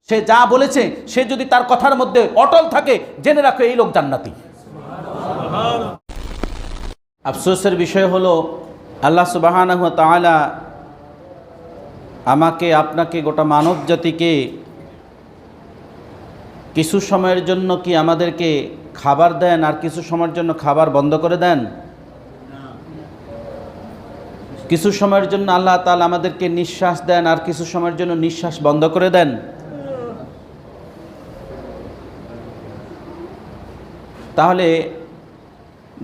সে যা বলেছে, সে যদি তার কথার মধ্যে অটল থাকে, জেনে রাখো এই লোক জান্নাতি। আফসোসের বিষয় হলো আল্লাহ সুবহানাহু ওয়া তাআলা আমাকে, আপনাকে, গোটা মানব জাতিকে কিছু সময়ের জন্য কি আমাদেরকে খাবার দেন আর কিছু সময়ের জন্য খাবার বন্ধ করে দেন? কিছু সময়ের জন্য আল্লাহ তাআলা আমাদেরকে নিঃশ্বাস দেন আর কিছু সময়ের জন্য নিঃশ্বাস বন্ধ করে দেন। তাহলে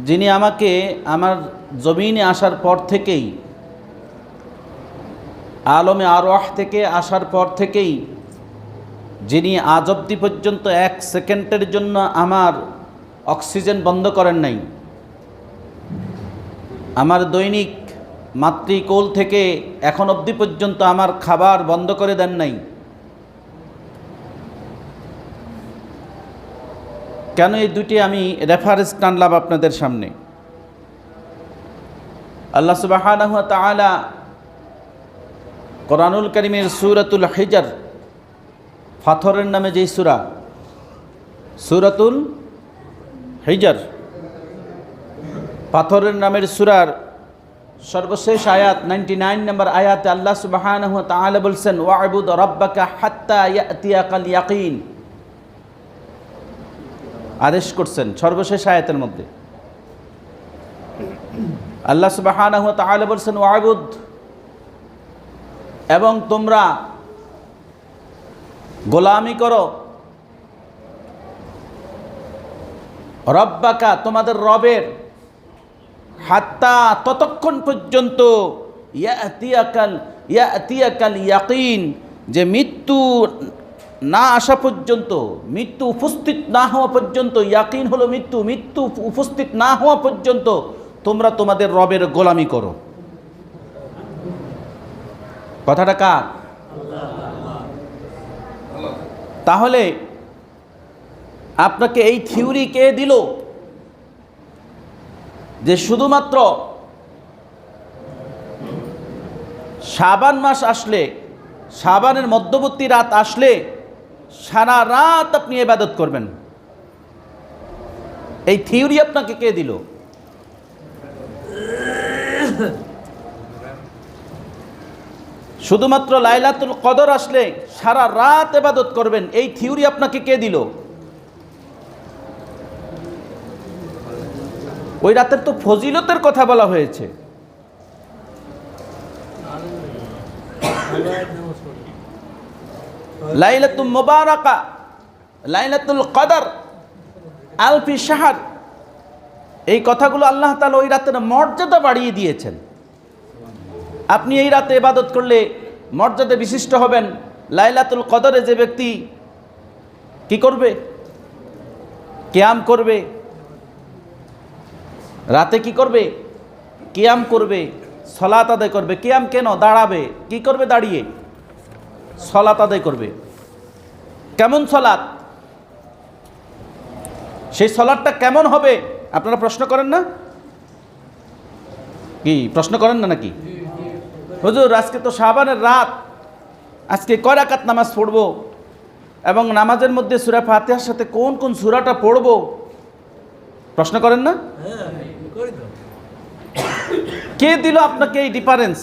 যিনি আমাকে আমার জমিনে আসার পর থেকেই, আলমে আরওয়াহ থেকে আসার পর থেকেই, যিনি আজ অবধি পর্যন্ত 1 সেকেন্ডের জন্য আমার অক্সিজেন বন্ধ করেন নাই, আমার দৈনিক মাতৃকোল থেকে এখন অবধি পর্যন্ত আমার খাবার বন্ধ করে দেন নাই, কেন এই দুটি আমি রেফারেন্স টানলাম আপনাদের সামনে? আল্লাহ সুবহানাহু ওয়া তাআলা কোরআনুল কারীমের সূরাতুল হিজর, পাথরের নামে যেই সূরা, সূরাতুল হিজর, পাথরের নামের সূরার সর্বশেষ আয়াত 99 নম্বর আয়াতে আল্লাহ সুবহানাহু ওয়া তাআলা বলছেন, ওয়া'বুদ রাব্বাকা হাত্তা ইয়াতিয়াকাল ইয়াকিন, আদেশ করছেন সর্বশেষ আয়াতের মধ্যে। আল্লাহ সুবহানাহু ওয়া তাআলা বলছেন ওয়া'বুদ, এবং তোমরা গোলামি করো, রব্বাকা, তোমাদের রবের, হাত্তা, ততক্ষণ পর্যন্ত, ইয়াতিয়াকাল ইয়াকিন, যে মৃত্যু না আসা পর্যন্ত, মৃত্যু উপস্থিত না হওয়া পর্যন্ত, ইয়াকিন হলো মৃত্যু, মৃত্যু উপস্থিত না হওয়া পর্যন্ত তোমরা তোমাদের রবের গোলামি করো। কথাটা কার? তাহলে আপনাকে এই থিওরি কে দিল যে শুধুমাত্র শাবান মাস আসলে, শাবানের মধ্যবর্তী রাত আসলে সারা রাত আপনি ইবাদত করবেন? এই থিওরি আপনাকে কে দিল? শুধুমাত্র লাইলাতুল কদর আসলে সারা রাত ইবাদত করবেন, এই থিওরি আপনাকে কে দিল? ওই রাতের তো ফজিলতের কথা বলা হয়েছে। লাইলাতুল মুবারাকা, লাইলাতুল কদর, আলফি শাহর, এই কথাগুলো আল্লাহ তাআলা ওই রাতের মর্যাদা বাড়িয়ে দিয়েছেন। আপনি এই রাতে ইবাদত করলে মর্যাদা বিশিষ্ট হবেন। লাইলাতুল কদরে যে ব্যক্তি কি করবে? কিয়াম করবে। রাতে কি করবে? কিয়াম করবে, সালাত আদায় করবে। কিয়াম কেন? দাঁড়াবে। কি করবে? দাঁড়িয়ে সালাত আদায় করবে। কেমন সালাত? সেই সালাতটা কেমন হবে? আপনারা প্রশ্ন করেন না? কি প্রশ্ন করেন না নাকি? হুজুর, আজকে তো শাবানের রাত, আজকে কয় রাকাত নামাজ পড়ব, এবং নামাজের মধ্যে সূরা ফাতিহার সাথে কোন কোন সূরাটা পড়ব? প্রশ্ন করেন না? কে দিল আপনাকে এই ডিফারেন্স,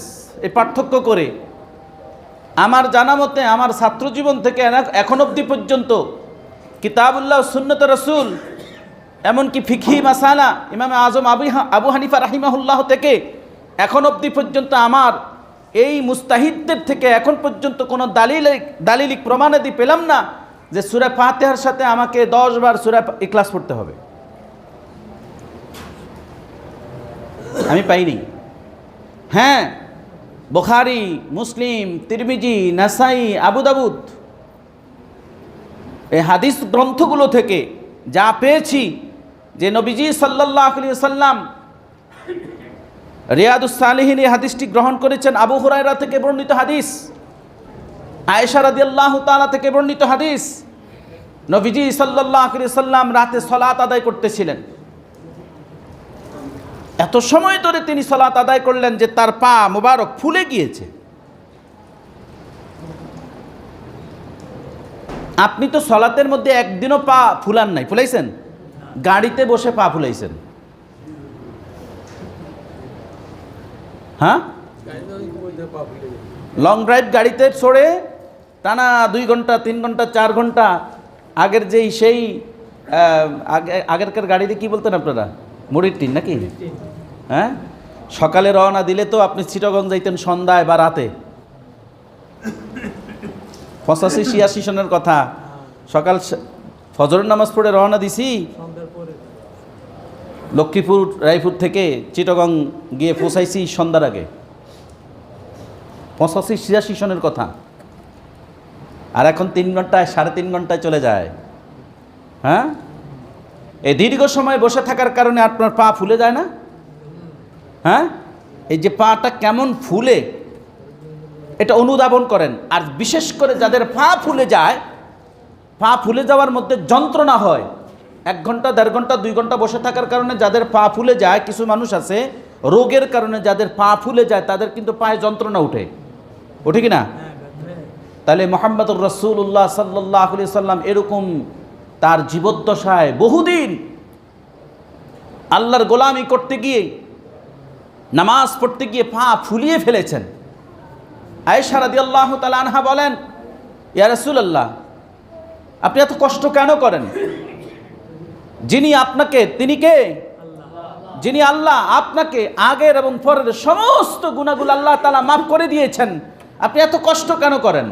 এই পার্থক্য করে? আমার জানা মতে আমার ছাত্র জীবন থেকে এখন অবধি পর্যন্ত কিতাবুল্লাহ, সুন্নত রাসূল, এমনকি ফিকহি মাসালা ইমাম আজম আবু হানিফা রাহিমাহুল্লাহ থেকে এখন অবধি পর্যন্ত আমার এই মুস্তাহিদদের থেকে এখন পর্যন্ত কোনো দালিলিক প্রমাণাদি পেলাম না যে সূরা ফাতিহার সাথে আমাকে 10 বার সূরা ইখলাস পড়তে হবে। আমি পাইনি। হ্যাঁ, বুখারী, মুসলিম, তিরমিজি, নাসাই, আবু দাউদ, এই হাদিস গ্রন্থগুলো থেকে যা পেয়েছি যে নবীজি সাল্লাল্লাহু আলাইহি ওয়াসাল্লাম রিয়াদুস সালিহিন এই হাদিসটি গ্রহণ করেছেন। আবু হুরায়রা থেকে বর্ণিত হাদিস, আয়েশা রাদিয়াল্লাহু তাআলা থেকে বর্ণিত হাদিস, নবীজি সাল্লাল্লাহু আলাইহি ওয়াসাল্লাম রাতে সালাত আদায় করতেছিলেন। এত সময় ধরে তিনি সালাত আদায় করলেন যে তার পা মুবারক ফুলে গিয়েছে। আপনি তো সলাতের মধ্যে একদিনও পা ফুলান নাই, ফুলাইছেন? গাড়িতে বসে পা ফুলাইছেন, হ্যাঁ? লং ড্রাইভ গাড়িতে চড়ে টানা 2 ঘন্টা 3 ঘন্টা 4 ঘন্টা, আগের যেই সেই আগেরকার গাড়িতে কি বলতেন আপনারা, মুড়ির টিন নাকি? হ্যাঁ, সকালে রওনা দিলে তো আপনি চিটাগং যাইতেন সন্ধ্যায় বা রাতে। 85-86 সনের কথা, সকাল ফজরের নামাজ পড়ে রওনা দিছি, লক্ষ্মীপুর রায়পুর থেকে চিটাগং গিয়ে পৌঁছাইছি সন্ধ্যার আগে। 85-86 সনের কথা। আর এখন 3 ঘন্টায় 3.5 ঘন্টায় চলে যায়। হ্যাঁ, এই দীর্ঘ সময় বসে থাকার কারণে আপনার পা ফুলে যায় না? হ্যাঁ, এই যে পাটা কেমন ফুলে এটা অনুধাবন করেন। আর বিশেষ করে যাদের পা ফুলে যায়, পা ফুলে যাওয়ার মধ্যে যন্ত্রণা হয়, 1 ঘন্টা 1.5 ঘন্টা 2 ঘন্টা বসে থাকার কারণে যাদের পা ফুলে যায়, কিছু মানুষ আছে রোগের কারণে যাদের পা ফুলে যায় তাদের কিন্তু পায়ে যন্ত্রণা উঠে কি না? তাহলে মুহাম্মদুর রাসূলুল্লাহ সাল্লাল্লাহু আলাইহি সাল্লাম এরকম তার জীবদ্দশায় বহুদিন আল্লাহর গোলামি করতে গিয়ে, নামাজ পড়তে গিয়ে পা ফুলিয়ে ফেলেছেন। আয়েশা রাদিয়াল্লাহু তাআলা আনহা বলেন, ইয়া রাসূলুল্লাহ, আপনি এত কষ্ট কেন করেন? যিনি আপনাকে, তিনি কে? যিনি আল্লাহ আপনাকে আগের এবং পরের সমস্ত গুনাহগুলো আল্লাহ তাআলা মাফ করে দিয়েছেন, আপনি এত কষ্ট কেন করেন?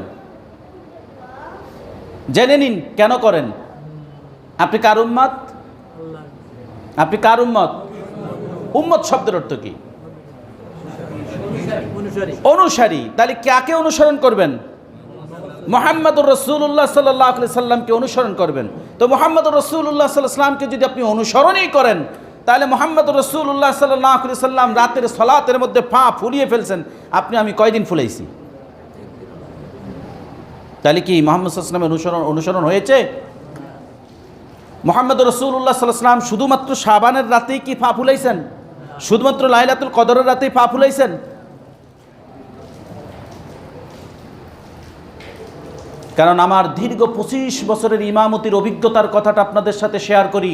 জেনে নিন কেন করেন। আপনি কার উম্মত? আপনি কার উম্মত? উম্মত শব্দের অর্থ কি? অনুসারী। তাহলে কাকে অনুসরণ করবেন? মুহাম্মদুর রাসূলুল্লাহ সাল্লাল্লাহু আলাইহি সাল্লামকে অনুসরণ করবেন। তো মুহাম্মদুর রাসূলুল্লাহ সাল্লাল্লাহু আলাইহি সাল্লামকে যদি আপনি অনুসরণই করেন, তাহলে মুহাম্মদুর রাসূলুল্লাহ সাল্লাল্লাহু আলাইহি সাল্লাম রাতের সালাতের মধ্যে পা ফুলিয়ে ফেলছেন, আপনি আমি কয়দিন ফুলাইছি? তাহলে কি মুহাম্মদ সাল্লাল্লাহু আলাইহি সাল্লামের অনুসরণ হয়েছে? মুহাম্মদুর রাসূলুল্লাহ সাল্লাল্লাহু আলাইহি সাল্লাম শুধুমাত্র শাবানের রাতেই কি পা ফুলাইছেন? শুধুমাত্র লাইলাতুল কদরের রাতেই পা ফুলাইছেন? কারণ আমার দীর্ঘ 25 বছরের ইমামতির অভিজ্ঞতার কথাটা আপনাদের সাথে শেয়ার করি।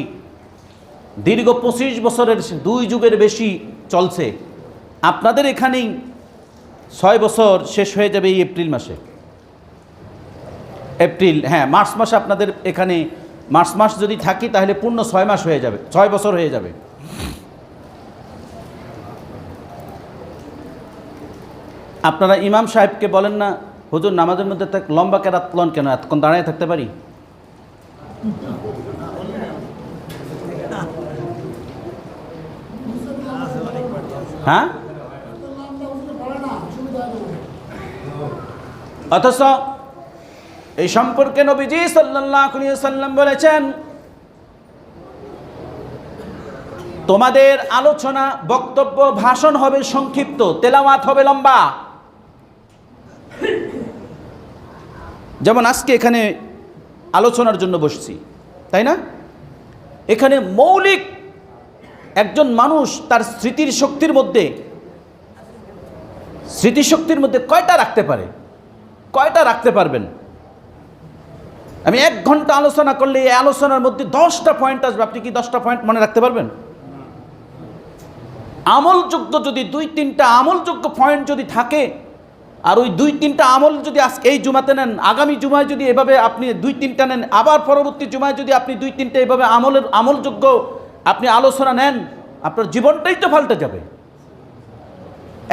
দীর্ঘ 25 বছরের 2 যুগের বেশি চলছে। আপনাদের এখানেই 6 বছর শেষ হয়ে যাবে এই এপ্রিল মাসে। এপ্রিল, হ্যাঁ, মার্চ মাসে আপনাদের এখানে মার্চ মাস যদি থাকি তাহলে পূর্ণ 6 মাস হয়ে যাবে, 6 বছর হয়ে যাবে। আপনারা ইমাম সাহেবকে বলেন না, হুজুর নামাজের মধ্যে লম্বা কেরাত লন কেন, এতক্ষণ দাঁড়িয়ে থাকতে পারি? হ্যাঁ, অথচ এই সম্পর্কে নবীজি সাল্লাল্লাহু আলাইহি ওয়াসাল্লাম বলেছেন, তোমাদের আলোচনা, বক্তব্য, ভাষণ হবে সংক্ষিপ্ত, তেলাওয়াত হবে লম্বা। যেমন আজকে এখানে আলোচনার জন্য বসছি, তাই না? এখানে মৌলিক একজন মানুষ তার স্মৃতিশক্তির মধ্যে কয়টা রাখতে পারে? কয়টা রাখতে পারবেন? আমি 1 ঘন্টা আলোচনা করলে এই আলোচনার মধ্যে 10টা পয়েন্ট আসবে, আপনি কি 10টা পয়েন্ট মনে রাখতে পারবেন? আমলযোগ্য যদি 2-3টা আমলযোগ্য পয়েন্ট যদি থাকে, আর ওই 2-3টা আমল যদি আজকে এই জুমাতে নেন, আগামী জুমায় যদি এভাবে আপনি 2-3টা নেন, আবার পরবর্তী জুমায় যদি আপনি 2-3টা এভাবে আমলযোগ্য আপনি আলোচনা নেন, আপনার জীবনটাই তো পাল্টে যাবে।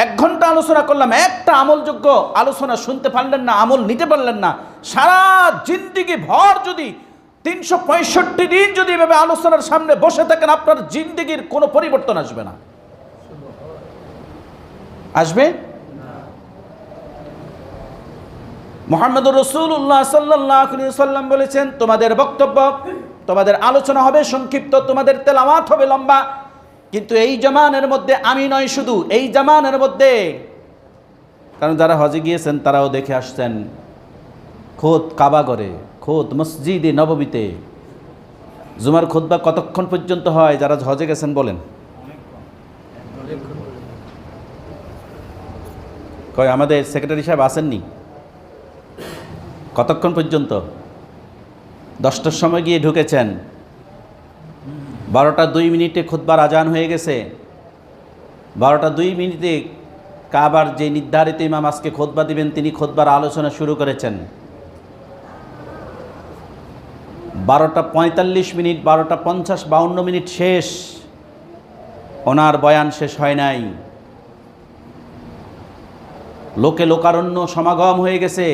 1 ঘন্টা আলোচনা করলাম, একটা আমলযোগ্য আলোচনা শুনতে পারলেন না, আমল নিতে পারলেন না, সারা জিন্দেগি ভর যদি 365 দিন যদি এভাবে আলোচনার সামনে বসে থাকেন, আপনার জিন্দেগির কোনো পরিবর্তন আসবে না। আসবে? মুহাম্মদুর রাসূলুল্লাহ সাল্লাল্লাহু আলাইহি ওয়াসাল্লাম বলেছেন, তোমাদের বক্তব্য, তোমাদের আলোচনা হবে সংক্ষিপ্ত, তোমাদের তেলাওয়াত হবে লম্বা। কিন্তু এই জামানের মধ্যে, আমি নয় শুধু, এই জামানের মধ্যে, কারণ যারা হজে গিয়েছেন তারাও দেখে আসছেন, খোদ কাবাগরে, খোদ মসজিদে নববীতে জুমার খুতবা কতক্ষণ পর্যন্ত হয়? যারা হজে গেছেন বলেন। কয় আমাদের সেক্রেটারি সাহেব আসেননি? কতক্ষণ পর্যন্ত? 10টার সময় গিয়ে ঢুকেছেন, 12টা 2 মিনিটে খুতবার আজান হয়ে গেছে। 12টা 2 মিনিটে কাবার যে নির্ধারিত ইমাম আজকে খুতবা দিবেন তিনি খুতবার আলোচনা শুরু করেছেন। 12টা 45 মিনিট, 12টা 50, 52 মিনিট শেষ, ওনার বয়ান শেষ হয় নাই। লোকে লোকারণ্য সমাগম হয়ে গেছে।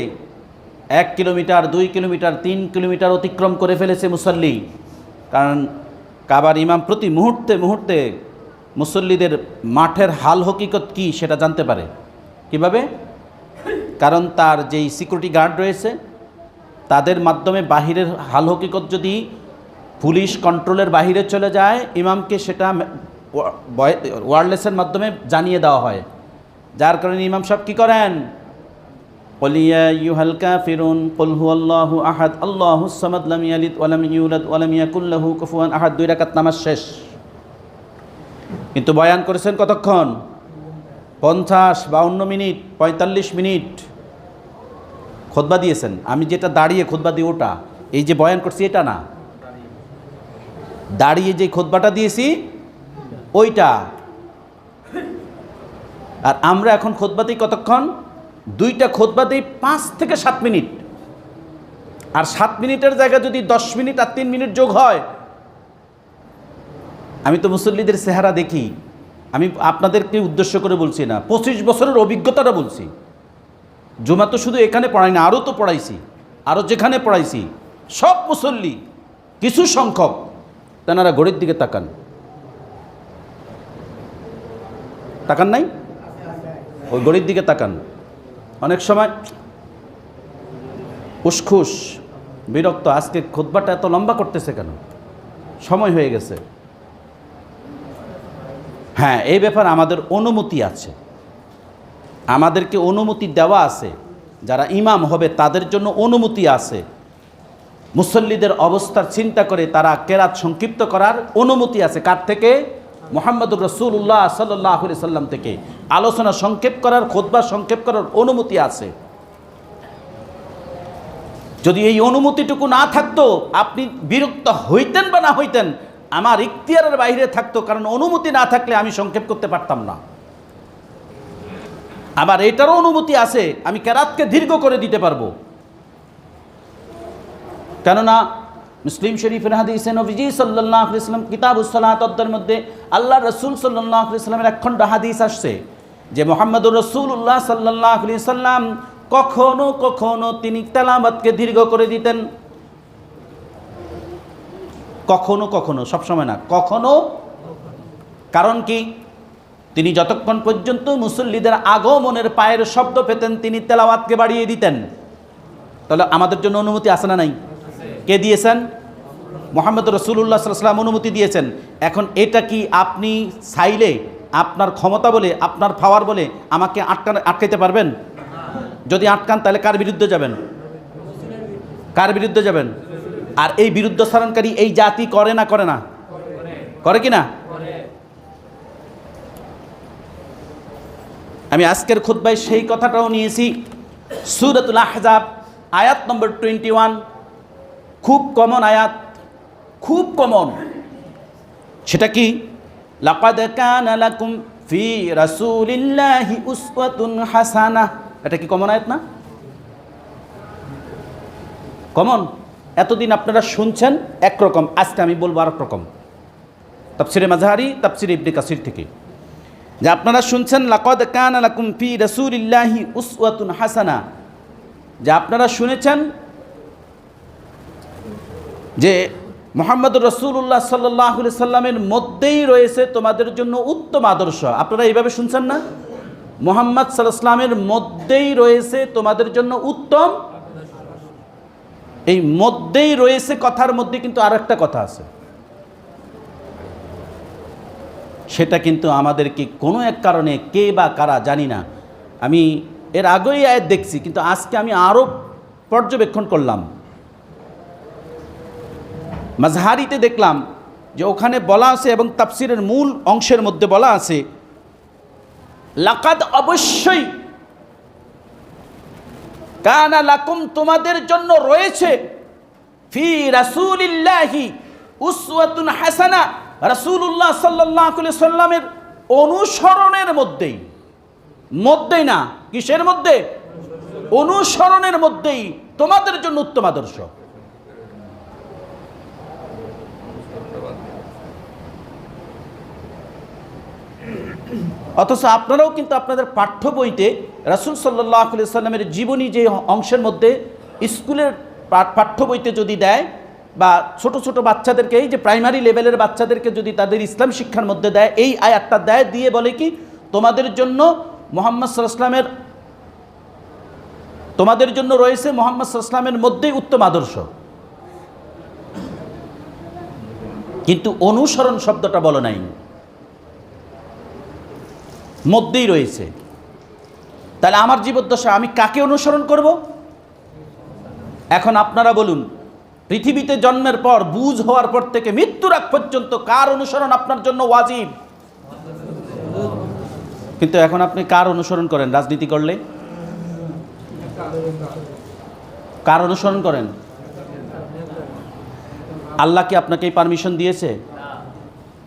1 কিলোমিটার, 2 কিলোমিটার, 3 কিলোমিটার অতিক্রম করে ফেলেছে মুসল্লি। কারণ কাবার ইমাম প্রতি মুহূর্তে মুহূর্তে মুসল্লিদের মাঠের হাল হকিকত কি সেটা জানতে পারে। কিভাবে? কারণ তার যেই সিকিউরিটি গার্ড রয়েছে তাদের মাধ্যমে বাহিরের হাল হকিকত যদি পুলিশ কন্ট্রোলের বাহিরে চলে যায়, ইমামকে সেটা ওয়্যারলেসের মাধ্যমে জানিয়ে দেওয়া হয়। যার কারণে ইমাম সাহেব কী করেন? قل يا أيها الكافرون قل هو الله أحد الله الصمد لم يلد ولم يولد ولم يكن له كفوا أحد। 2 রাকাত নামাজ শেষ। কিন্তু বয়ান করেছেন কতক্ষণ? 50, 52 মিনিট, 45 মিনিট খুতবা দিয়েছেন। আমি যেটা দাঁড়িয়ে খুতবা দিই ওটা, এই যে বয়ান করছি এটা না, দাঁড়িয়ে যে খুতবাটা দিয়েছি ওইটা। আর আমরা এখন খুতবা দিই কতক্ষণ? 2টা খুতবা দিই 5 থেকে 7 মিনিট। আর 7 মিনিটের জায়গায় যদি 10 মিনিট আর 3 মিনিট যোগ হয়, আমি তো মুসল্লিদের চেহারা দেখি। আমি আপনাদেরকে উদ্দেশ্য করে বলছি না, 25 বছরের অভিজ্ঞতাটা বলছি। জুমা তো শুধু এখানে পড়াই না, আরও তো পড়াইছি, আরও যেখানে পড়াইছি সব মুসল্লি কিছু সংখ্যক তেনারা ঘড়ির দিকে তাকান। তাকান নাই? ওই ঘড়ির দিকে তাকান। অনেক সময় উসখুস বিরক্ত, আজকে খুতবাটা এত লম্বা করতেছে কেন, সময় হয়ে গেছে। হ্যাঁ, এই ব্যাপারে আমাদের অনুমতি আছে, আমাদেরকে অনুমতি দেওয়া আছে। যারা ইমাম হবে তাদের জন্য অনুমতি আছে। মুসল্লিদের অবস্থার চিন্তা করে তারা কেরাত সংক্ষিপ্ত করার অনুমতি আছে। কার থেকে? মুহাম্মদুর রাসূলুল্লাহ সাল্লাল্লাহু আলাইহি সাল্লাম থেকে। আলোচনা সংক্ষেপ করার, খুতবা সংক্ষেপ করার অনুমতি আছে। যদি এই অনুমতিটুকু না থাকতো, আপনি বিরক্ত হইতেন বা না হইতেন, আমার ইখতিয়ারের বাইরে থাকতো। কারণ অনুমতি না থাকলে আমি সংক্ষেপ করতে পারতাম না। আবার এটারও অনুমতি আছে, আমি কেরাতকে দীর্ঘ করে দিতে পারবো। কেননা মুসলিম শরীফের হাদিসে নবীজি সাল্লাল্লাহু আলাইহি ওয়াসাল্লাম কিতাবুস সালাত অধ্যায়ের মধ্যে আল্লাহ রাসূল সাল্লাল্লাহু আলাইহি ওয়াসাল্লামের এক খণ্ড হাদিস আসছে যে মুহাম্মদুর রাসূলুল্লাহ সাল্লাল্লাহু আলাইহি ওয়াসাল্লাম কখনো কখনো তিনি তেলাওয়াতকে দীর্ঘ করে দিতেন। কখনো কখনো, সবসময় না, কখনো। কারণ কি? তিনি যতক্ষণ পর্যন্ত মুসল্লিদের আগমনের পায়ের শব্দ পেতেন তিনি তেলাওয়াতকে বাড়িয়ে দিতেন। তাহলে আমাদের জন্য অনুমতি আছে না নাই? কে দিয়েছেন? মুহাম্মদ রাসূলুল্লাহ সাল্লাল্লাহু আলাইহি ওয়াসাল্লাম অনুমতি দিয়েছেন। এখন এটা কি আপনি চাইলে আপনার ক্ষমতা বলে, আপনার পাওয়ার বলে আমাকে আটকাইতে পারবেন? যদি আটকান তাহলে কার বিরুদ্ধে যাবেন? কার বিরুদ্ধে যাবেন? আর এই বিরুদ্ধচারণকারী এই জাতি করে না করে না? করে কি না? আমি আজকের খুতবায় সেই কথাটাও নিয়েছি। সূরাতুল আহজাব আয়াত নম্বর 21, খুব কমন আয়াত, খুব কমন। সেটা কি? লাকাদ কানা লাকুম ফি রাসূলিল্লাহি উসওয়াতুন হাসানাহ। এটা কি কমন আয়াত না? কমন। এতদিন আপনারা শুনছেন একরকম, আজকে আমি বলবো আরেক রকম। তাফসিরে মাযহারি, তাফসিরে ইবনে কাসির থেকে যে আপনারা শুনছেন লাকাদ কানা লাকুম ফি রাসূলিল্লাহি উসওয়াতুন হাসানাহ, যে আপনারা শুনেছেন যে মুহাম্মদুর রাসূলুল্লাহ সাল্লাল্লাহু আলাইহি সাল্লামের মধ্যেই রয়েছে তোমাদের জন্য উত্তম আদর্শ। আপনারা এইভাবে শুনছেন না? মুহাম্মদ সাল্লাল্লাহু আলাইহি সাল্লামের মধ্যেই রয়েছে তোমাদের জন্য উত্তম। এই মধ্যেই রয়েছে কথার মধ্যে কিন্তু আরো একটা কথা আছে, সেটা কিন্তু আমাদেরকে কোনো এক কারণে কে বা কারা জানি না, আমি এর আগেই আয়াত দেখছি কিন্তু আজকে আমি আরও পর্যবেক্ষণ করলাম। মাযহারিতে দেখলাম যে ওখানে বলা আছে এবং তাফসিরের মূল অংশের মধ্যে বলা আছে লাকাদ, অবশ্যই, কানা লাকুম, তোমাদের জন্য রয়েছে, ফি রাসূলিল্লাহি উসওয়াতুন হাসানা, রাসূলুল্লাহ সাল্লাল্লাহু আলাইহি সাল্লামের অনুসরণের মধ্যেই না, কিসের মধ্যে? অনুসরণের মধ্যেই তোমাদের জন্য উত্তম আদর্শ। অথচ আপনারাও কিন্তু আপনাদের পাঠ্য বইতে রাসূল সাল্লাল্লাহু আলাইহি সাল্লামের জীবনী যে অংশের মধ্যে স্কুলের পাঠ্য বইতে যদি দেয়, বা ছোট ছোট বাচ্চাদেরকে, এই যে প্রাইমারি লেভেলের বাচ্চাদেরকে যদি তাদের ইসলাম শিক্ষার মধ্যে দেয়, এই আয়াতটা দেয়, দিয়ে বলে কি তোমাদের জন্য মুহাম্মদ সাল্লাল্লাহু আলাইহি ওয়াসাল্লামের, তোমাদের জন্য রয়েছে মুহাম্মদ সাল্লাল্লাহু আলাইহি ওয়াসাল্লামের মধ্যেই উত্তম আদর্শ। কিন্তু অনুসরণ শব্দটা বলো নাই, মধ্যেই রয়েছে। তাহলে আমার জীবদ্দশা আমি কাকে অনুসরণ করব? এখন আপনারা বলুন, পৃথিবীতে জন্মের পর, বুঝ হওয়ার পর থেকে মৃত্যুর আগ পর্যন্ত কার অনুসরণ আপনার জন্য ওয়াজিব? কিন্তু এখন আপনি কার অনুসরণ করেন? রাজনীতি করলে কার অনুসরণ করেন? আল্লাহ কি আপনাকে এই পারমিশন দিয়েছে?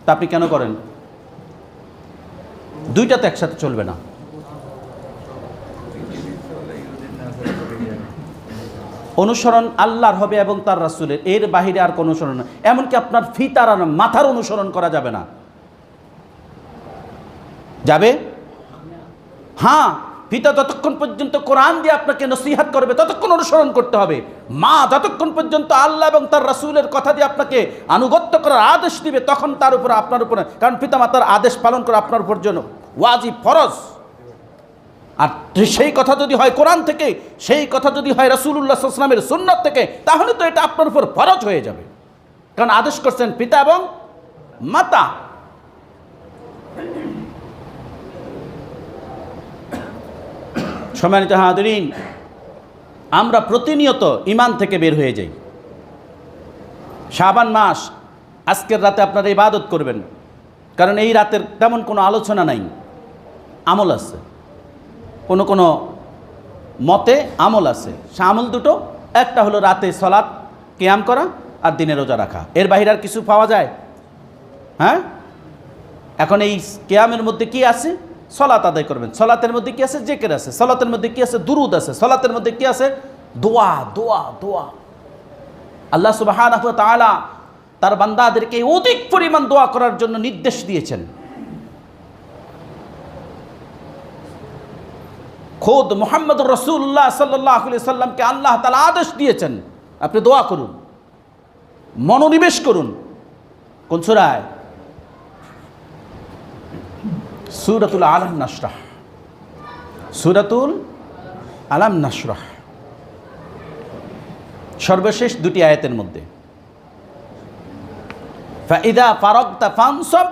তা আপনি কেন করেন? দুইটা তো একসাথে চলবে না। অনুসরণ আল্লাহর হবে এবং তার রাসূলের, এর বাহিরে আর কোনো অনুসরণ না। এমনকি আপনার ফিতার আর মাথার অনুসরণ করা যাবে না। যাবে? হ্যাঁ, পিতা যতক্ষণ পর্যন্ত কোরআন দিয়ে আপনাকে নসিহত করবে ততক্ষণ অনুসরণ করতে হবে। মা যতক্ষণ পর্যন্ত আল্লাহ এবং তার রাসূলের কথা দিয়ে আপনাকে আনুগত্য করার আদেশ দিবে তখন তার উপরে, আপনার উপরে, কারণ পিতা মাতার আদেশ পালন করা আপনার উপর জন্য ওয়াজিব, ফরজ। আর সেই কথা যদি হয় কোরআন থেকে, সেই কথা যদি হয় রাসূলুল্লাহ সাল্লাল্লাহু আলাইহি ওয়াসাল্লামের সুন্নাত থেকে, তাহলে তো এটা আপনার উপর ফরজ হয়ে যাবে, কারণ আদেশ করছেন পিতা এবং মাতা। সম্মানিত হাজিরিন, আমরা প্রতিনিয়ত ঈমান থেকে বের হয়ে যাই। শাবান মাস, আজকের রাতে আপনারা ইবাদত করবেন, কারণ এই রাতের তেমন কোনো আলোচনা নাই, আমল আছে। কোনো মতে আমল আছে। সে আমল দুটো, একটা হলো রাতে সালাত কিয়াম করা আর দিনে রোজা রাখা। এর বাইরে আর কিছু পাওয়া যায়? হ্যাঁ, এখন এই কিয়ামের মধ্যে কি আছে? সালাত আদায় করবেন। সালাতের মধ্যে কি আছে? জিকির আছে। সালাতের মধ্যে কি আছে? দুরুদ আছে। সালাতের মধ্যে কি আছে? দোয়া, দোয়া, দোয়া। আল্লাহ সুবহানাহু ওয়া তাআলা তার বান্দাদেরকে অধিক পরিমাণ দোয়া করার জন্য নির্দেশ দিয়েছেন। খোদ মুহাম্মদুর রাসূলুল্লাহ সাল্লাল্লাহু আলাইহি সাল্লামকে আল্লাহ তাআলা আদেশ দিয়েছেন, আপনি দোয়া করুন, মনোনিবেশ করুন। কোন সূরায়? সূরাতুল আলাম নাশরাহ। সূরাতুল আলাম নাশরাহ সর্বশেষ দুটি আয়াতের মধ্যে। ফাইদা ফারাগতা ফানসাব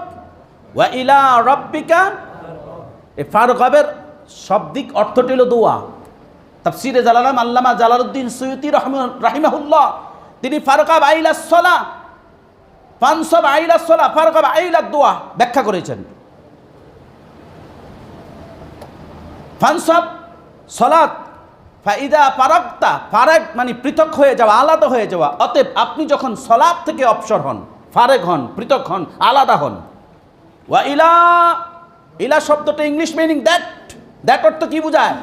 ওয়া ইলা রাব্বিকা। এই ফারগাবের শাব্দিক অর্থটি হলো দোয়া। তাফসীরে জালালাম আল্লামা জালালউদ্দিন সুয়ুতী রাহিমাহুল্লাহ তিনি ফারগাব আইলাস সালাহ, ফানসাব আইলাস সালাহ, ফারগাব আইলাদ দোয়া ব্যাখ্যা করেছেন। ফানসাব সালাত, ফাইদা ফারাগতা, ফারাগ মানে পৃথক হয়ে যাওয়া, আলাদা হয়ে যাওয়া। অতএব আপনি যখন সালাত থেকে অবসর হন, ফারেক হন, পৃথক হন, আলাদা হন। ওয়া ইলা, ইলা শব্দটা ইংলিশ মিনিং দ্যাট, দ্যাট অর্থ কি বোঝায়?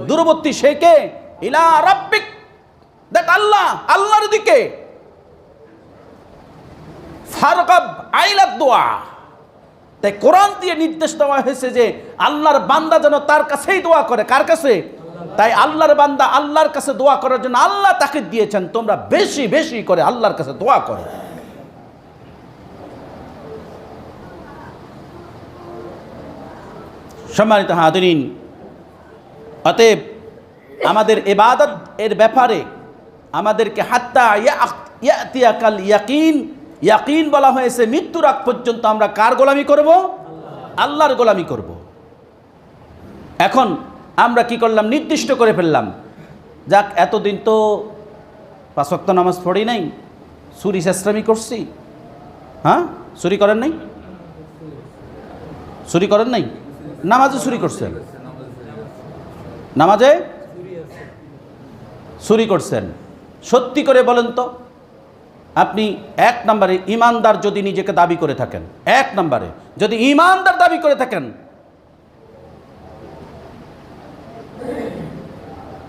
দূরবর্তী। সে কে? ইলা রাব্বিক, দ্যাট আল্লাহ, আল্লাহর দিকে। ফারগাব আইলাদ দোয়া। তাই কোরআন দিয়ে নির্দেশ দেওয়া হয়েছে যে আল্লাহর বান্দা যেন তার কাছেই দোয়া করে। কার কাছে? তাই আল্লাহর বান্দা আল্লাহর কাছে দোয়া করার জন্য আল্লাহ তাকে দিয়েছেন, তোমরা বেশি বেশি করে আল্লাহর কাছে দোয়া করো। সম্মানিত হাজিরিন, অতএব আমাদের ইবাদত এর ব্যাপারে আমাদেরকে হাত্তা ইয়াতিয়াকাল ইয়াকিন, ইয়াকিন বলা হয়েছে মৃত্যুর আগ পর্যন্ত আমরা কার গোলামি করব? আল্লাহর গোলামি করব। এখন আমরা কি করলাম? নির্দিষ্ট করে ফেললাম, যাক এতদিন তো 5 ওয়াক্ত নামাজ পড়ি নাই, চুরি চেষ্টামি করছি। হ্যাঁ, চুরি করেন নাই? চুরি করেন নাই? নামাজে চুরি করছেন, নামাজে চুরি করছেন। সত্যি করে বলেন তো, আপনি এক নম্বরে ইমানদার যদি নিজেকে দাবি করে থাকেন, এক নম্বরে যদি ইমানদার দাবি করে থাকেন,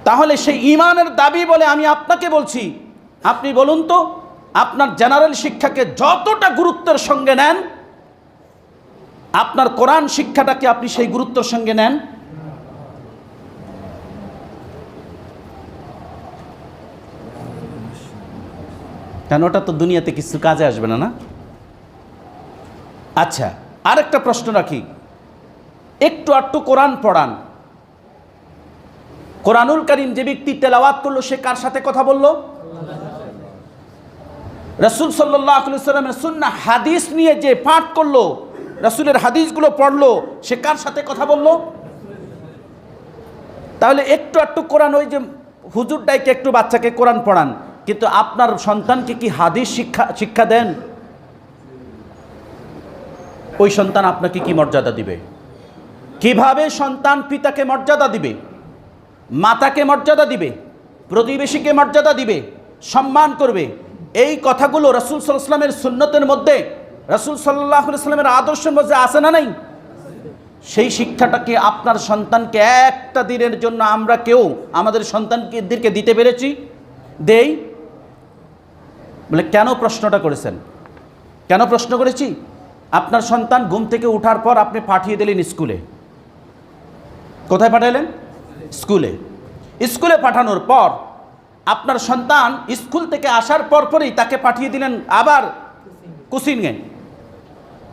তাহলে সেই ইমানের দাবি বলে আমি আপনাকে বলছি, আপনি বলুন তো আপনার জেনারেল শিক্ষাকে যতটা গুরুত্বের সঙ্গে নেন, আপনার কোরআন শিক্ষাটাকে আপনি সেই গুরুত্বের সঙ্গে নেন? কেন? ওটা তো দুনিয়াতে কিছু কাজে আসবে না, না? আচ্ছা, আরেকটা প্রশ্ন রাখি, একটু আধটু কোরআন পড়ান, কোরআনুল কারীম যে ব্যক্তি তেলাওয়াত করলো সে কার সাথে কথা বলল? রাসূল সাল্লাল্লাহু আলাইহি ওয়াসাল্লামের সুন্নাহ হাদিস নিয়ে যে পাঠ করলো, রাসূলের হাদিসগুলো পড়লো, সে কার সাথে কথা বলল? তাহলে একটু আধটু কোরআন, ওই যে হুজুরটাকে একটু বাচ্চাকে কোরআন পড়ান, কিন্তু আপনার সন্তানকে কি হাদিস শিক্ষা দেন? ওই সন্তান আপনাকে কি মর্যাদা দিবে? কিভাবে সন্তান পিতাকে মর্যাদা দিবে, মাতাকে মর্যাদা দিবে, প্রতিবেশীকে মর্যাদা দিবে, সম্মান করবে? এই কথাগুলো রাসূল সাল্লাল্লাহু আলাইহি ওয়াসাল্লামের সুন্নতের মধ্যে, রাসূল সাল্লাল্লাহু আলাইহি ওয়াসাল্লামের আদর্শের মধ্যে আছে না নাই? সেই শিক্ষাটাকে আপনার সন্তানকে একটা দিনের জন্য আমরা কেউ আমাদের সন্তানদেরকে দিতে পেরেছি? দেই? বলে কেন প্রশ্নটা করেছেন? কেন প্রশ্ন করেছি? আপনার সন্তান ঘুম থেকে ওঠার পর আপনি পাঠিয়ে দিলেন স্কুলে। কোথায় পাঠালেন? স্কুলে। স্কুলে পাঠানোর পর আপনার সন্তান স্কুল থেকে আসার পরই তাকে পাঠিয়ে দিলেন আবার কোচিংয়ে।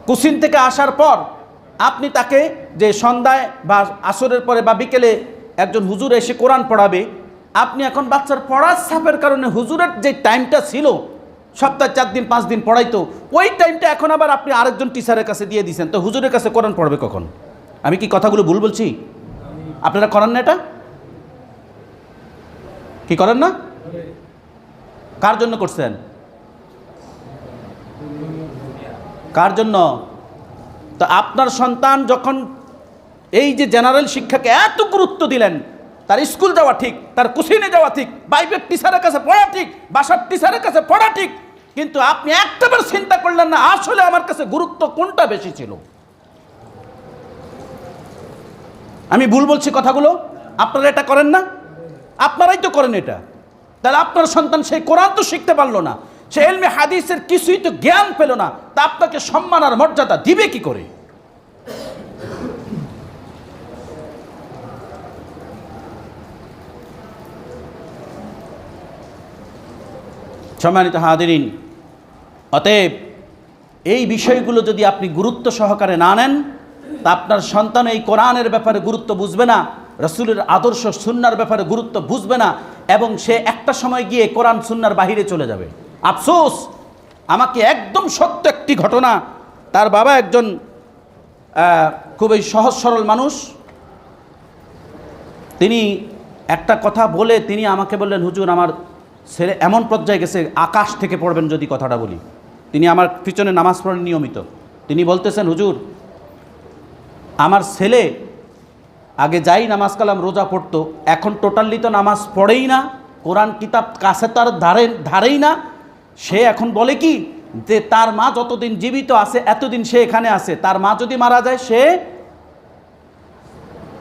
কোচিং থেকে আসার পর আপনি তাকে যে সন্ধ্যায় বা আসরের পরে বা বিকেলে একজন হুজুর এসে কোরআন পড়াবে, আপনি এখন বাচ্চার পড়ার চাপের কারণে হুজুরের যে টাইমটা ছিল, সপ্তাহে 4 দিন 5 দিন পড়াইতো, ওই টাইমটা এখন আবার আপনি আরেকজন টিচারের কাছে দিয়ে দিয়েছেন। তো হুজুরের কাছে কোরআন পড়বে কখন? আমি কি কথাগুলো ভুল বলছি? আপনারা করেন না এটা? কি করেন না? কার জন্য করছেন? কার জন্য? তো আপনার সন্তান যখন এই যে জেনারেল শিক্ষাকে এত গুরুত্ব দিলেন, তার স্কুল যাওয়া ঠিক, তার কোচিংয়ে যাওয়া ঠিক, বাইবেল টিচারের কাছে পড়া ঠিক, বাসার টিচারের কাছে পড়া ঠিক, কিন্তু আপনি একটাবার চিন্তা করলেন না আসলে আমার কাছে গুরুত্ব কোনটা বেশি ছিল? আমি ভুল বলছি কথাগুলো? আপনারা এটা করেন না? আপনারাই তো করেন এটা। তাহলে আপনার সন্তান সেই কোরআন তো শিখতে পারলো না, সে ইলমে হাদিসের কিছুই তো জ্ঞান পেল না, তা আপনাকে সম্মান আর মর্যাদা দিবে কি করে? সম্মানিত হাজিরিন, অতএব এই বিষয়গুলো যদি আপনি গুরুত্ব সহকারে না নেন, তা আপনার সন্তান এই কোরআনের ব্যাপারে গুরুত্ব বুঝবে না, রাসূলের আদর্শ সুন্নাহর ব্যাপারে গুরুত্ব বুঝবে না, এবং সে একটা সময় গিয়ে কোরআন সুন্নাহর বাহিরে চলে যাবে। আফসোস, আমাকে একদম সত্য একটি ঘটনা, তার বাবা একজন খুবই সহজ সরল মানুষ, তিনি একটা কথা বলে তিনি আমাকে বললেন, হুজুর আমার ছেলে এমন পর্যায়ে গেছে, আকাশ থেকে পড়বেন যদি কথাটা বলি। তিনি আমার পিছনে নামাজ পড়েন নিয়মিত। তিনি বলতেছেন, হুজুর আমার ছেলে আগে যাই নামাজ কালাম রোজা পড়তো, এখন টোটালি তো নামাজ পড়েই না, কোরআন কিতাব কাছে তার ধারেই না। সে এখন বলে কি যে তার মা যতদিন জীবিত আছে এতদিন সে এখানে আছে, তার মা যদি মারা যায় সে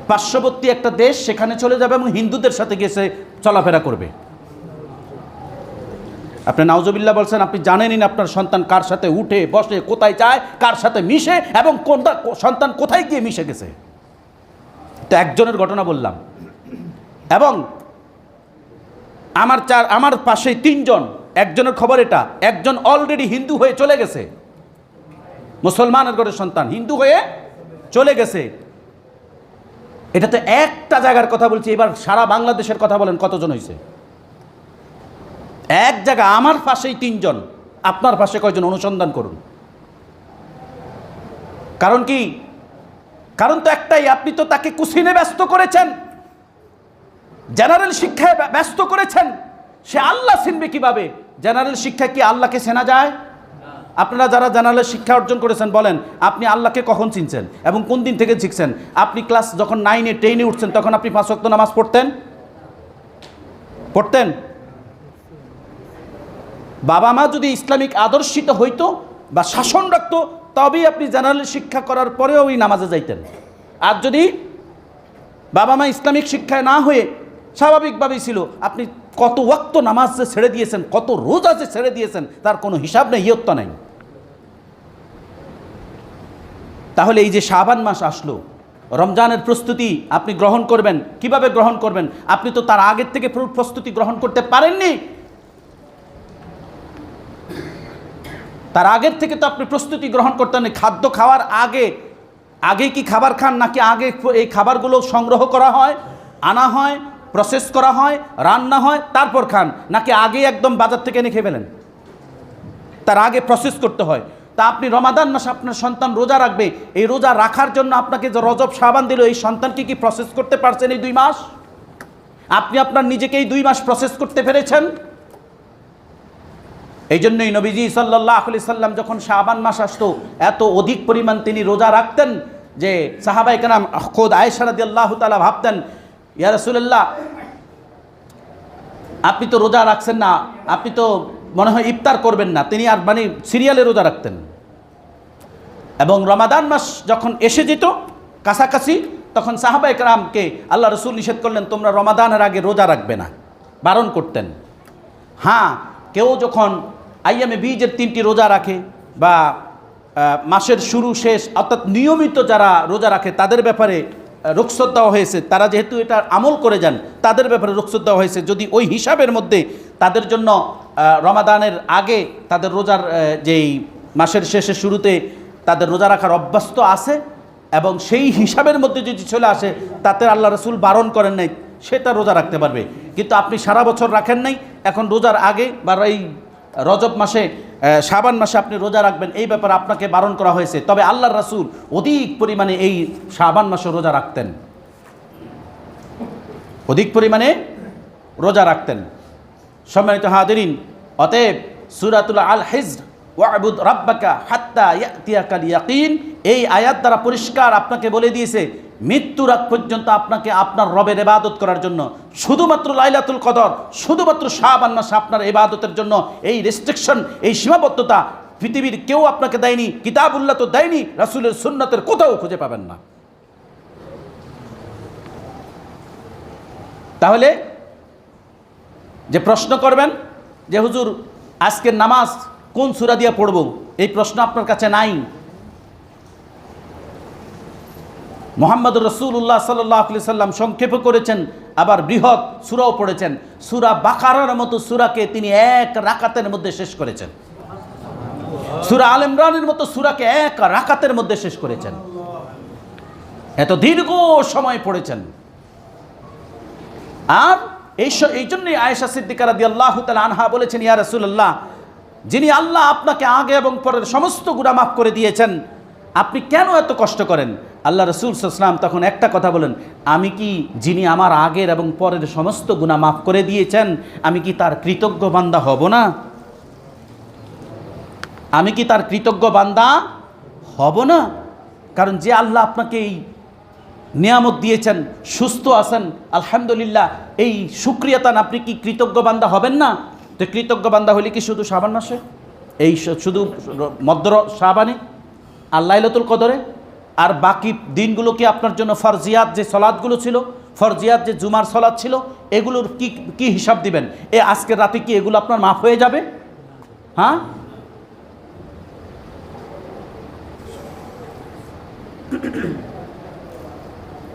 পার্শ্ববর্তী একটা দেশ সেখানে চলে যাবে এবং হিন্দুদের সাথে গিয়ে সে চলাফেরা করবে। আপনি নাউজুবিল্লাহ বলছেন, আপনি জানেনই না আপনার সন্তান কার সাথে উঠে বসে, কোথায় যায়, কার সাথে মিশে, এবং কোনটা সন্তান কোথায় গিয়ে মিশে গেছে। তো একজনের ঘটনা বললাম, এবং আমার পাশে 3 জন, একজনের খবর এটা, একজন অলরেডি হিন্দু হয়ে চলে গেছে, মুসলমানের ঘরের সন্তান হিন্দু হয়ে চলে গেছে। এটা তো একটা জায়গার কথা বলছি, এবার সারা বাংলাদেশের কথা বলেন কতজন হয়েছে? এক জায়গা, আমার পাশেই 3 জন, আপনার পাশে কয়জন? অনুসন্ধান করুন। কারণ কি? কারণ তো একটাই, আপনি তো তাকে কুসিনে ব্যস্ত করেছেন, জেনারেল শিক্ষায় ব্যস্ত করেছেন। সে আল্লাহ চিনবে কিভাবে? জেনারেল শিক্ষা কি আল্লাহকে চেনা যায়? আপনারা যারা জেনারেল শিক্ষা অর্জন করেছেন বলেন, আপনি আল্লাহকে কখন চিনছেন এবং কোন দিন থেকে শিখছেন? আপনি ক্লাস যখন 9-এ 10-এ উঠছেন তখন আপনি 5 ওয়াক্ত নামাজ পড়তেন? বাবা মা যদি ইসলামিক আদর্শিত হইতো বা শাসন রাখতো, তবেই আপনি জেনারেল শিক্ষা করার পরেও ওই নামাজে যাইতেন। আর যদি বাবা মা ইসলামিক শিক্ষায় না হয়ে স্বাভাবিকভাবেই ছিল, আপনি কত ওয়াক্ত নামাজ যে ছেড়ে দিয়েছেন, কত রোজা যে ছেড়ে দিয়েছেন, তার কোনো হিসাব নেই, ইয়ত্তা নেই। তাহলে এই যে শাবান মাস আসলো, রমজানের প্রস্তুতি আপনি গ্রহণ করবেন, কিভাবে গ্রহণ করবেন? আপনি তো তার আগের থেকে প্রস্তুতি গ্রহণ করতে পারেননি। তার আগের থেকে তো আপনি প্রস্তুতি গ্রহণ করতে নেই। খাদ্য খাওয়ার আগে কি খাবার খান, নাকি আগে এই খাবারগুলো সংগ্রহ করা হয়, আনা হয়, প্রসেস করা হয়, রান্না হয়, তারপর খান, নাকি আগে একদম বাজার থেকে এনে খেয়ে ফেলেন? তার আগে প্রসেস করতে হয়। তা আপনি রমাদান মাসে আপনার সন্তান রোজা রাখবে, এই রোজা রাখার জন্য আপনাকে যে রজব শাবান দিল, এই সন্তানকে কি প্রসেস করতে পারছেন এই 2 মাস? আপনি আপনার নিজেকে এই 2 মাস প্রসেস করতে পেরেছেন? এই জন্যই নবীজি সাল্লাল্লাহু আলাইহি সাল্লাম যখন শাবান মাস আসতো, এত অধিক পরিমাণ তিনি রোজা রাখতেন যে সাহাবায়ে কেরাম, খোদ আয়েশা রাদিয়াল্লাহু তাআলা ভাবতেন, ইয়া রাসূলুল্লাহ, আপনি তো রোজা রাখছেন না, আপনি তো মনে হয় ইফতার করবেন না। তিনি আর মানে সিরিয়ালে রোজা রাখতেন। এবং রমাদান মাস যখন এসে যেত কাছাকাছি, তখন সাহাবায়ে কেরামকে আল্লাহ রসুল নিষেধ করলেন, তোমরা রমাদানের আগে রোজা রাখবে না, বারণ করতেন। হ্যাঁ, কেউ যখন আইয়ামে বীজের 3টি রোজা রাখে বা মাসের শুরু শেষ অর্থাৎ নিয়মিত যারা রোজা রাখে, তাদের ব্যাপারে রুখসত দেওয়া হয়েছে। তারা যেহেতু এটা আমল করে যান, তাদের ব্যাপারে রুখসত দেওয়া হয়েছে। যদি ওই হিসাবের মধ্যে তাদের জন্য রমাদানের আগে তাদের রোজার যেই মাসের শেষে শুরুতে তাদের রোজা রাখার অভ্যস্ত আছে এবং সেই হিসাবের মধ্যে যদি চলে আসে, তাতে আল্লাহ রসুল বারণ করেন নাই, সেটা রোজা রাখতে পারবে। কিন্তু আপনি সারা বছর রাখেন নাই, এখন রোজার আগে বা এই রজব মাসে, শাবান মাসে আপনি রোজা রাখবেন, এই ব্যাপারে আপনাকে বারণ করা হয়েছে। তবে আল্লাহর রাসূল অধিক পরিমাণে এই শাবান মাসে রোজা রাখতেন, অধিক পরিমাণে রোজা রাখতেন। সম্মানিত হাজিরিন, অতএব সূরাতুল আল হিজর ওয়া'বুদ রাব্বাকা হাত্তা ইয়াতিয়াকাল ইয়াকিন, এই আয়াত দ্বারা পরিষ্কার আপনাকে বলে দিয়েছে, মৃত্যুর আগ পর্যন্ত আপনাকে আপনার রবের ইবাদত করার জন্য, শুধুমাত্র লাইলাতুল কদর, শুধুমাত্র শাবান মাসে আপনার ইবাদতের জন্য এই রেস্ট্রিকশন, এই সীমাবদ্ধতা পৃথিবীর কেউ আপনাকে দেয়নি, কিতাবুল্লাহ তো দেয়নি, রাসূলের সুন্নাতের কোথাও খুঁজে পাবেন না। তাহলে যে প্রশ্ন করবেন যে হুজুর আজকের নামাজ কোন সূরা দিয়ে পড়ব, এই প্রশ্ন আপনার কাছে নাই। মুহাম্মদুর রাসূলুল্লাহ সাল্লাল্লাহু আলাইহি সাল্লাম সংক্ষেপে করেছেন, আবার বৃহৎ সূরাও পড়েছেন। সূরা বাকারার মতো সূরাকে তিনি 1 রাকাতের মধ্যে শেষ করেছেন। সূরা আল ইমরানের মতো সূরাকে 1 রাকাতের মধ্যে শেষ করেছেন। এত দীর্ঘ সময় পড়েছেন। আর এই জন্যই আয়েশা সিদ্দিকা রাদিয়াল্লাহু তাআলা আনহা বলেছেন, ইয়া রাসূলুল্লাহ, যিনি আল্লাহ আপনাকে আগে এবং পরের সমস্ত গুনাহ মাফ করে দিয়েছেন, আপনি কেন এত কষ্ট করেন? আল্লাহ রাসূল সাল্লাল্লাহু আলাইহি ওয়াসাল্লাম তখন একটা কথা বলেন, আমি কি যিনি আমার আগের এবং পরের সমস্ত গুনাহ মাফ করে দিয়েছেন, আমি কি তার কৃতজ্ঞ বান্দা হব না? আমি কি তার কৃতজ্ঞ বান্দা হব না? কারণ যে আল্লাহ আপনাকে এই নিয়ামত দিয়েছেন, সুস্থ আছেন, আলহামদুলিল্লাহ, এই শুকরিয়াতান, আপনি কি কৃতজ্ঞ বান্দা হবেন না? তো কৃতজ্ঞ বান্দা হলে কি শুধু শাবান মাসে, এই শুধু মধ্য শাবানে আর লাইলাতুল কদরে, আর বাকি দিনগুলো কি আপনার জন্য ফরজিয়াত যে সলাৎগুলো ছিল, ফরজিয়াত যে জুমার সলাৎ ছিল, এগুলোর কি হিসাব দিবেন? আজকের রাতে কি এগুলো আপনার মাফ হয়ে যাবে? হ্যাঁ,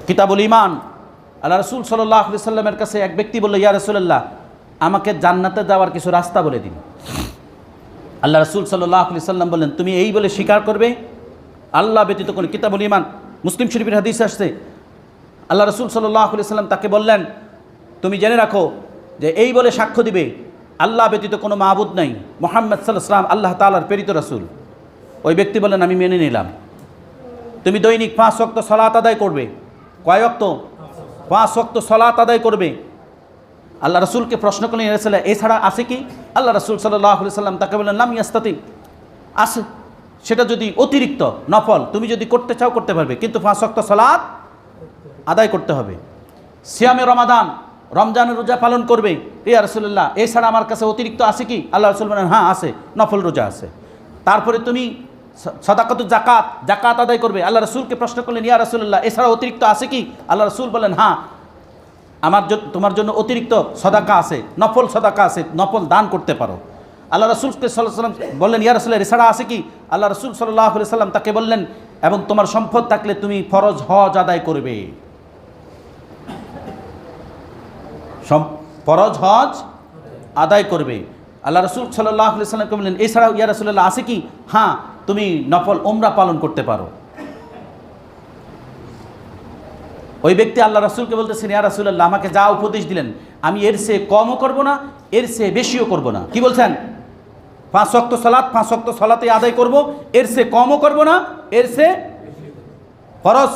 কিতাবুল ঈমান, আল্লাহ রাসূল সাল্লাল্লাহু আলাইহি সাল্লামের কাছে এক ব্যক্তি বলল, ইয়া রাসূলুল্লাহ, আমাকে জান্নাতে যাওয়ার কিছু রাস্তা বলে দিন। আল্লাহ রাসূল সাল্লাল্লাহু আলাইহি সাল্লাম বললেন, তুমি এই বলে স্বীকার করবে আল্লাহ ব্যতীত কোনো, কিতাবুল ঈমান মুসলিম শরীফের হাদিস আসছে, আল্লাহ রাসূল সাল্লাল্লাহু আলাইহি সাল্লাম তাকে বললেন, তুমি জেনে রাখো যে এই বলে সাক্ষ্য দিবে আল্লাহ ব্যতীত কোনো মাবুদ নাই, মুহাম্মদ সাল্লাল্লাহু আলাইহি ওয়াসাল্লাম আল্লাহ তাআলার প্রেরিত রাসূল। ওই ব্যক্তি বললেন, আমি মেনে নিলাম। তুমি দৈনিক 5 ওয়াক্ত সালাত আদায় করবে। কয় ওয়াক্ত? 5 ওয়াক্ত সালাত আদায় করবে। আল্লাহ রাসূলকে প্রশ্ন করলেন, ইয়া রাসূলুল্লাহ, এছাড়া আছে কি? আল্লাহ রাসূল সাল্লাল্লাহু আলাইহি সাল্লাম তাকে বললেন, লাম ইয়াস্তাতি, আছে, সেটা যদি অতিরিক্ত নফল তুমি যদি করতে চাও করতে পারবে, কিন্তু 5 ওয়াক্ত সালাত আদায় করতে হবে। সিয়ামে রমাদান, রমজানের রোজা পালন করবে, ইয়া রাসূলুল্লাহ এছাড়া আমার কাছে অতিরিক্ত আছে কি? আল্লাহ রাসূল বলেন হ্যাঁ আছে, নফল রোজা আছে। তারপরে তুমি সাদাকাতুল জাকাত, জাকাত আদায় করবে। আল্লাহ রাসূলকে প্রশ্ন করলেন ইয়া রাসূলুল্লাহ এছাড়া অতিরিক্ত আছে কি? আল্লাহ রাসূল বলেন হ্যাঁ তোমার জন্য অতিরিক্ত সদাকা আছে, নফল সদাকা আছে, নফল দান করতে পারো। আল্লাহ রাসূলকে সাল্লাল্লাহু আলাইহি ওয়াসাল্লাম বললেন ইয়া রাসূলুল্লাহ এছাড়া আছে কি? আল্লাহ রাসূল সাল্লাল্লাহু আলাইহি ওয়াসাল্লাম তাকে বললেন এবং তোমার সম্পদ থাকলে তুমি ফরজ হজ আদায় করবে, ফরজ হজ আদায় করবে। আল্লাহ রাসূল সাল্লাল্লাহু আলাইহি ওয়াসাল্লামকে বললেন এছাড়াও ইয়া রাসূলুল্লাহ আছে কি? হ্যাঁ তুমি নফল উমরা পালন করতে পারো। ওই ব্যক্তি আল্লাহ রাসূলকে বলতেছেন ইয়া রাসূলুল্লাহ আমাকে যা উপদেশ দিলেন আমি এর চেয়ে কমও করব না, এর চেয়ে বেশিও করব না। কি বলছেন? 5 ওয়াক্ত সালাত 5 ওয়াক্ত সালাতে আদায় করব, এর চেয়ে কমও করব না, এর চেয়ে ফরজ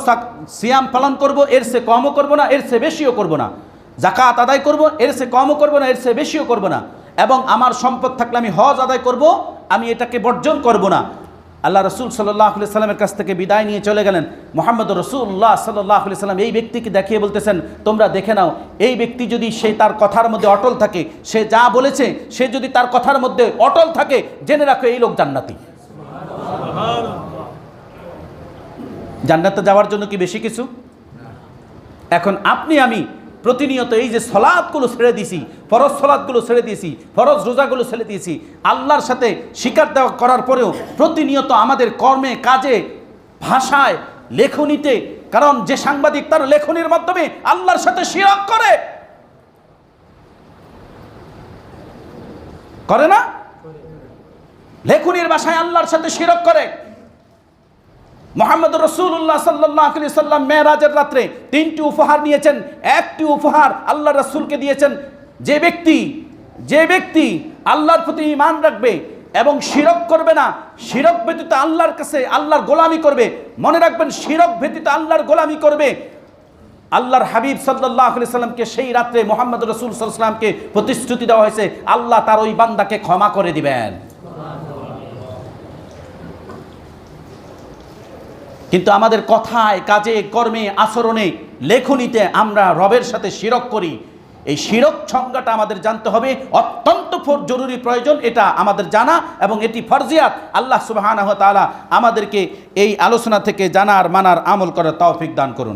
সিয়াম পালন করব, এর চেয়ে কমও করব না, এর চেয়ে বেশিও করব না। জাকাত আদায় করব, এর চেয়ে কমও করব না, এর চেয়ে বেশিও করব না। এবং আমার সম্পদ থাকলে আমি হজ আদায় করব, আমি এটাকে বর্জন করব না। আল্লাহ রাসূল সাল্লাল্লাহু আলাইহি সাল্লামের কাছ থেকে বিদায় নিয়ে চলে গেলেন। মুহাম্মদুর রাসূলুল্লাহ সাল্লাল্লাহু আলাইহি সাল্লাম এই ব্যক্তিকে দেখিয়ে বলতেছেন তোমরা দেখে নাও, এই ব্যক্তি যদি সে তার কথার মধ্যে অটল থাকে, সে যা বলেছে সে যদি তার কথার মধ্যে অটল থাকে, জেনে রাখো এই লোক জান্নাতি। জান্নাতে যাওয়ার জন্য কি বেশি কিছু? এখন আপনি আমি প্রতিনিয়ত এই যে সলাৎগুলো ছেড়ে দিয়েছি, ফরজ সলাৎগুলো ছেড়ে দিয়েছি, ফরজ রোজাগুলো ছেড়ে দিয়েছি, আল্লাহর সাথে স্বীকার দেওয়া করার পরেও প্রতিনিয়ত আমাদের কর্মে কাজে ভাষায় লেখনীতে, কারণ যে সাংবাদিক তার লেখনীর মাধ্যমে আল্লাহর সাথে শিরক করে না? লেখনীর ভাষায় আল্লাহর সাথে শিরক করে। মুহাম্মদুর রাসূলুল্লাহ সাল্লাল্লাহু আলাইহি সাল্লাম মেরাজের রাত্রে 3টি উপহার নিয়েছেন। একটি উপহার আল্লাহ রাসূলকে দিয়েছেন, যে ব্যক্তি আল্লাহর প্রতি ঈমান রাখবে এবং শিরক করবে না, শিরক ব্যতীত আল্লাহর কাছে আল্লাহর গোলামি করবে। মনে রাখবেন শিরক ব্যতীত আল্লাহর গোলামি করবে। আল্লাহর হাবিব সাল্লাল্লাহু আলাইহি সাল্লামকে সেই রাত্রে মুহাম্মদুর রাসূল সাল্লাল্লাহু আলাইহি সাল্লামকে প্রতিশ্রুতি দেওয়া হয়েছে আল্লাহ তার ওই বান্দাকে ক্ষমা করে দিবেন। কিন্তু আমাদের কথায় কাজে কর্মে আচরণে লেখনীতে আমরা রবের সাথে শিরক করি। এই শিরক সংজ্ঞাটা আমাদের জানতে হবে, অত্যন্ত জরুরি প্রয়োজন এটা আমাদের জানা, এবং এটি ফরজিয়াত। আল্লাহ সুবহানাহু ওয়া তাআলা আমাদেরকে এই আলোচনা থেকে জানার মানার আমল করার তৌফিক দান করুন।